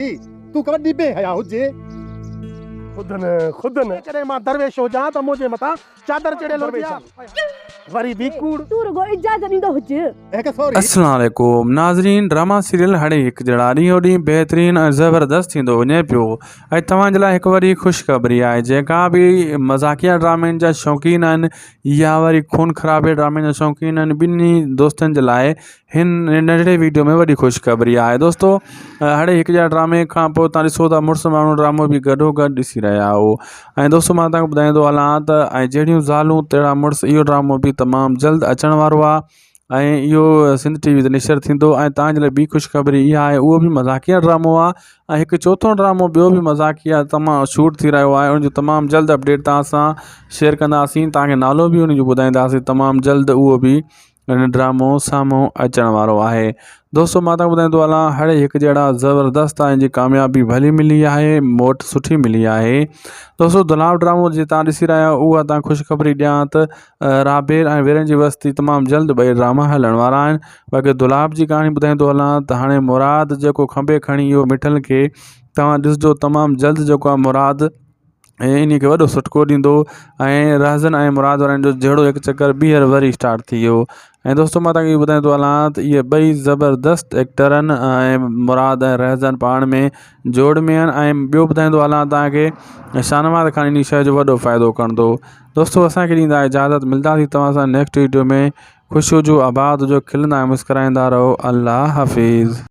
तू कबड्डी पे हया हुजे खुद न जॾहिं मां दरवेश हुजां त मुंहिंजे मथां चादर चढ़ियल हुजे वरी बि कूड़ तू रुगो इजाज़त ॾींदो हुजे। अस्सलाम वालेकुम नाज़रीन, ड्रामा सीरियल हाणे हिकु जहिड़ा ॾींहों ॾींहुं बहितरीनु ऐं ज़बरदस्त थींदो वञे पियो। ऐं तव्हांजे लाइ हिकु वरी ख़ुशख़बरी आहे। जेका बि मज़ाक़िया ड्रामनि जा शौक़ीन आहिनि या वरी खून ख़राबे ड्रामनि जा शौक़ीन आहिनि, ॿिन्ही दोस्तनि जे लाइ हिन नंढड़े वीडियो में वॾी ख़ुशख़बरी आहे। दोस्तो, हाणे हिकु जहिड़ा ड्रामे खां पोइ तव्हां ॾिसो था मुड़ुसु माण्हू ड्रामो बि गॾो गॾु ॾिसी रहिया हो। ऐं दोस्तो, मां तव्हांखे ॿुधाईंदो हलां त ऐं जहिड़ियूं ज़ालूं तहिड़ा मुड़ुसु, इहो ड्रामो बि तमामु जल्द अचण वारो आहे ऐं इहो सिंध TV ते नशर थींदो। ऐं तव्हांजे लाइ ॿी ख़ुशख़बरी इहा आहे, उहो बि मज़ाक़िया ड्रामो आहे। ऐं हिकु चोथों ड्रामो ॿियो बि मज़ाक़िया तमामु शूट थी रहियो आहे। उनजो तमामु जल्द अपडेट तव्हां सां शेयर कंदासीं, तव्हांखे नालो बि उनजो ॿुधाईंदासीं। तमामु जल्द उहो बि ड्रामो साम्हूं अचण वारो आहे। दोस्तो, मां तव्हांखे ॿुधाईंदो हलां, हाणे हिकु जहिड़ा ज़बरदस्त आहे, जी कामयाबी भली मिली आहे, मोट सुठी मिली आहे। दोस्तो, दुलाव ड्रामो जे तव्हां ॾिसी रहिया आहियो, उहा तव्हां ख़ुशख़बरी ॾियां त राबेल ऐं वीरन जी बस्ती तमामु जल्द ॿई ड्रामा हलण वारा आहिनि। बाक़ी दुलाव जी कहाणी ॿुधाईंदो हलां त हाणे मुराद जेको खंबे खणी इहो मिठल खे तव्हां ॾिसिजो, तमामु जल्द जेको आहे मुराद ऐं इन खे वॾो सुटको ॾींदो। ऐं रहज़न ऐं मुराद वारनि जो जहिड़ो हिकु चकर ॿीहर वरी स्टार्ट थी वियो। ऐं दोस्तो, मां तव्हांखे ॿुधाईंदो हलां त इहे ॿई ज़बरदस्त एक्टरनि ऐं मुराद ऐं रहज़न पाण में जोड़ में आहिनि। ऐं ॿियो ॿुधाईंदो हलां तव्हांखे शानवाद ख़ान इन शइ जो वॾो फ़ाइदो खणंदो। दोस्तो, असांखे ॾींदा इजाज़त, मिलंदासीं तव्हां सां नेक्स्ट वीडियो में। ख़ुशि हुजो, आबाद हुजो, खिलंदा ऐं मुस्कुराईंदा रहो। अल्लाह हाफ़िज़।